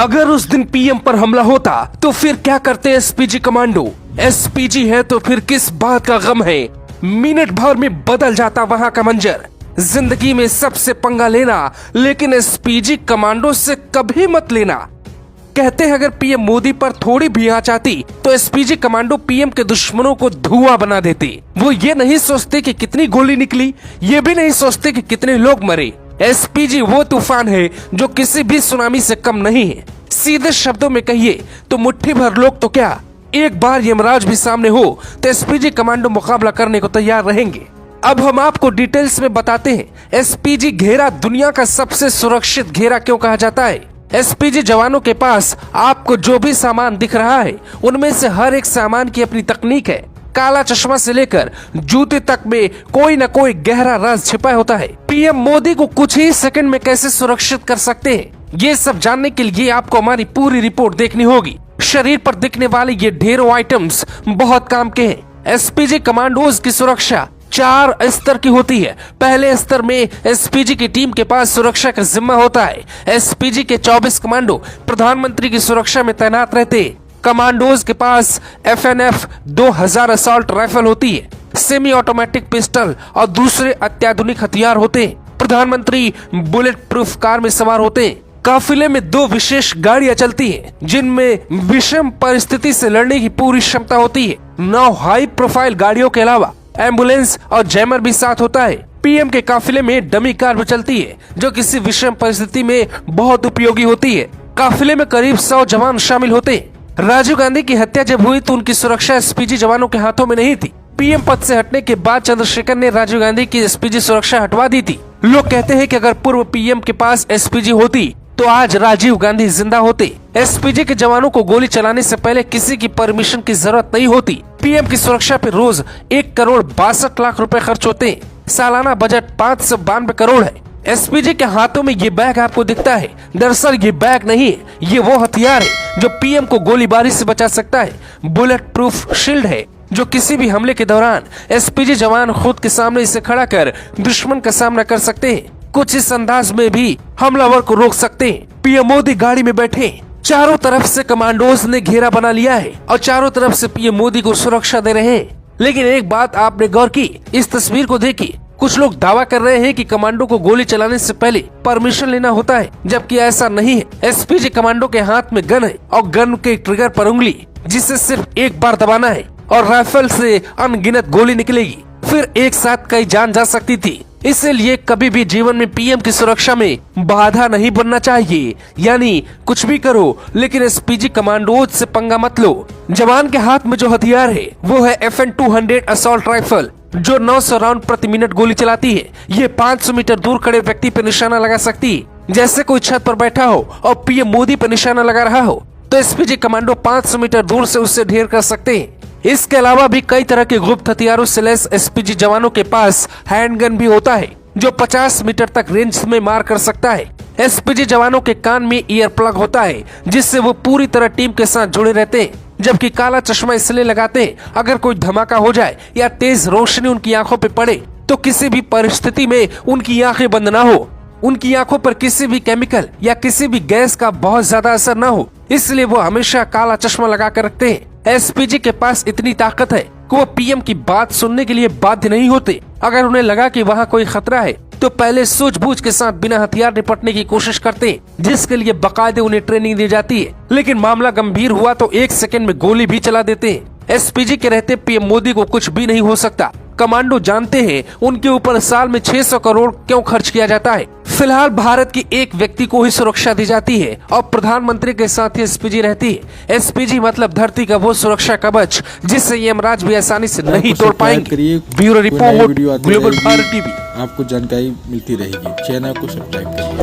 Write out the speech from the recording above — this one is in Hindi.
अगर उस दिन पीएम पर हमला होता तो फिर क्या करते एसपीजी कमांडो? एसपीजी है तो फिर किस बात का गम है? मिनट भर में बदल जाता वहां का मंजर। जिंदगी में सबसे पंगा लेना, लेकिन एसपीजी कमांडो से कभी मत लेना। कहते हैं अगर पीएम मोदी पर थोड़ी भी आंच आती तो एसपीजी कमांडो पीएम के दुश्मनों को धुआं बना देते। वो ये नहीं सोचते कि कितनी गोली निकली, ये भी नहीं सोचते कि कितने लोग मरे। एसपीजी वो तूफान है जो किसी भी सुनामी से कम नहीं है। सीधे शब्दों में कहिए तो मुट्ठी भर लोग तो क्या, एक बार यमराज भी सामने हो तो एसपीजी कमांडो मुकाबला करने को तैयार रहेंगे। अब हम आपको डिटेल्स में बताते हैं एसपीजी घेरा दुनिया का सबसे सुरक्षित घेरा क्यों कहा जाता है। एसपीजी जवानों के पास आपको जो भी सामान दिख रहा है उनमें से हर एक सामान की अपनी तकनीक है। काला चश्मा से लेकर जूते तक में कोई न कोई गहरा राज छिपा होता है। पीएम मोदी को कुछ ही सेकंड में कैसे सुरक्षित कर सकते हैं, ये सब जानने के लिए आपको हमारी पूरी रिपोर्ट देखनी होगी। शरीर पर दिखने वाले ये ढेरों आइटम्स बहुत काम के हैं। एसपीजी कमांडोज की सुरक्षा 4 स्तर की होती है। पहले स्तर में एसपीजी की टीम के पास सुरक्षा का जिम्मा होता है। एसपीजी के 24 कमांडो प्रधानमंत्री की सुरक्षा में तैनात रहते हैं। कमांडोज के पास एफएनएफ 2000 असॉल्ट राइफल होती है, सेमी ऑटोमेटिक पिस्टल और दूसरे अत्याधुनिक हथियार होते हैं। प्रधानमंत्री बुलेट प्रूफ कार में सवार होते हैं। काफिले में 2 विशेष गाड़ियां चलती हैं, जिनमें विषम परिस्थिति से लड़ने की पूरी क्षमता होती है। 9 हाई प्रोफाइल गाड़ियों के अलावा एम्बुलेंस और जैमर भी साथ होता है। पीएम के काफिले में डमी कार भी चलती है, जो किसी विषम परिस्थिति में बहुत उपयोगी होती है। काफिले में करीब 100 जवान शामिल होते हैं। राजीव गांधी की हत्या जब हुई तो उनकी सुरक्षा एसपीजी जवानों के हाथों में नहीं थी। पीएम पद से हटने के बाद चंद्रशेखर ने राजीव गांधी की एसपीजी सुरक्षा हटवा दी थी। लोग कहते हैं कि अगर पूर्व पीएम के पास एसपीजी होती तो आज राजीव गांधी जिंदा होते। एसपीजी के जवानों को गोली चलाने से पहले किसी की परमिशन की जरूरत नहीं होती। पीएम की सुरक्षा पे रोज 1 करोड़ 62 लाख रुपए खर्च होते हैं। सालाना बजट 592 करोड़ है। एसपीजी के हाथों में ये बैग आपको दिखता है, दरअसल ये बैग नहीं है, ये वो हथियार है जो पीएम को गोलीबारी से बचा सकता है। बुलेट प्रूफ शील्ड है जो किसी भी हमले के दौरान एसपीजी जवान खुद के सामने इसे खड़ा कर दुश्मन का सामना कर सकते हैं। कुछ इस अंदाज में भी हमलावर को रोक सकते हैं। पीएम मोदी गाड़ी में बैठे, चारों तरफ से कमांडोज ने घेरा बना लिया है और चारों तरफ से पीएम मोदी को सुरक्षा दे रहे हैं। लेकिन एक बात आपने गौर की, इस तस्वीर को देखिए, कुछ लोग दावा कर रहे हैं कि कमांडो को गोली चलाने से पहले परमिशन लेना होता है, जबकि ऐसा नहीं है। एसपीजी कमांडो के हाथ में गन है और गन के ट्रिगर पर उंगली, जिसे सिर्फ एक बार दबाना है और राइफल से अनगिनत गोली निकलेगी। फिर एक साथ कई जान जा सकती थी। इसलिए कभी भी जीवन में पीएम की सुरक्षा में बाधा नहीं बनना चाहिए। यानी कुछ भी करो, लेकिन एसपीजी कमांडोज से पंगा मत लो। जवान के हाथ में जो हथियार है वो है FN-200 असॉल्ट राइफल, जो 900 राउंड प्रति मिनट गोली चलाती है। ये 500 मीटर दूर खड़े व्यक्ति पर निशाना लगा सकती है। जैसे कोई छत पर बैठा हो और पीएम मोदी पर निशाना लगा रहा हो तो एसपीजी कमांडो 500 मीटर दूर से उससे ढेर कर सकते हैं। इसके अलावा भी कई तरह के गुप्त हथियारों से लैस एसपीजी जवानों के पास हैंडगन भी होता है, जो 50 मीटर तक रेंज में मार कर सकता है। एसपीजी जवानों के कान में ईयर प्लग होता है, जिससे वो पूरी तरह टीम के साथ जुड़े रहते हैं। जबकि काला चश्मा इसलिए लगाते हैं, अगर कोई धमाका हो जाए या तेज रोशनी उनकी आंखों पे पड़े तो किसी भी परिस्थिति में उनकी आंखें बंद ना हो, उनकी आंखों पर किसी भी केमिकल या किसी भी गैस का बहुत ज्यादा असर न हो, इसलिए वो हमेशा काला चश्मा लगा कर रखते हैं। एसपीजी के पास इतनी ताकत है कि वो पीएम की बात सुनने के लिए बाध्य नहीं होते। अगर उन्हें लगा कि वहाँ कोई खतरा है तो पहले सूझबूझ के साथ बिना हथियार निपटने की कोशिश करते हैं, जिसके लिए बाकायदे उन्हें ट्रेनिंग दी जाती है। लेकिन मामला गंभीर हुआ तो 1 सेकंड में गोली भी चला देते हैं। एसपीजी के रहते पीएम मोदी को कुछ भी नहीं हो सकता। कमांडो जानते हैं उनके ऊपर साल में 600 करोड़ क्यों खर्च किया जाता है। फिलहाल भारत की एक व्यक्ति को ही सुरक्षा दी जाती है और प्रधानमंत्री के साथ ही एसपीजी रहती है। एसपीजी मतलब धरती का वो सुरक्षा कवच जिससे यमराज भी आसानी से नहीं तोड़ पाएंगे। Bureau report, global Bharat TV. आपको जानकारी मिलती रहेगी। चैनल को सब्सक्राइब करिए।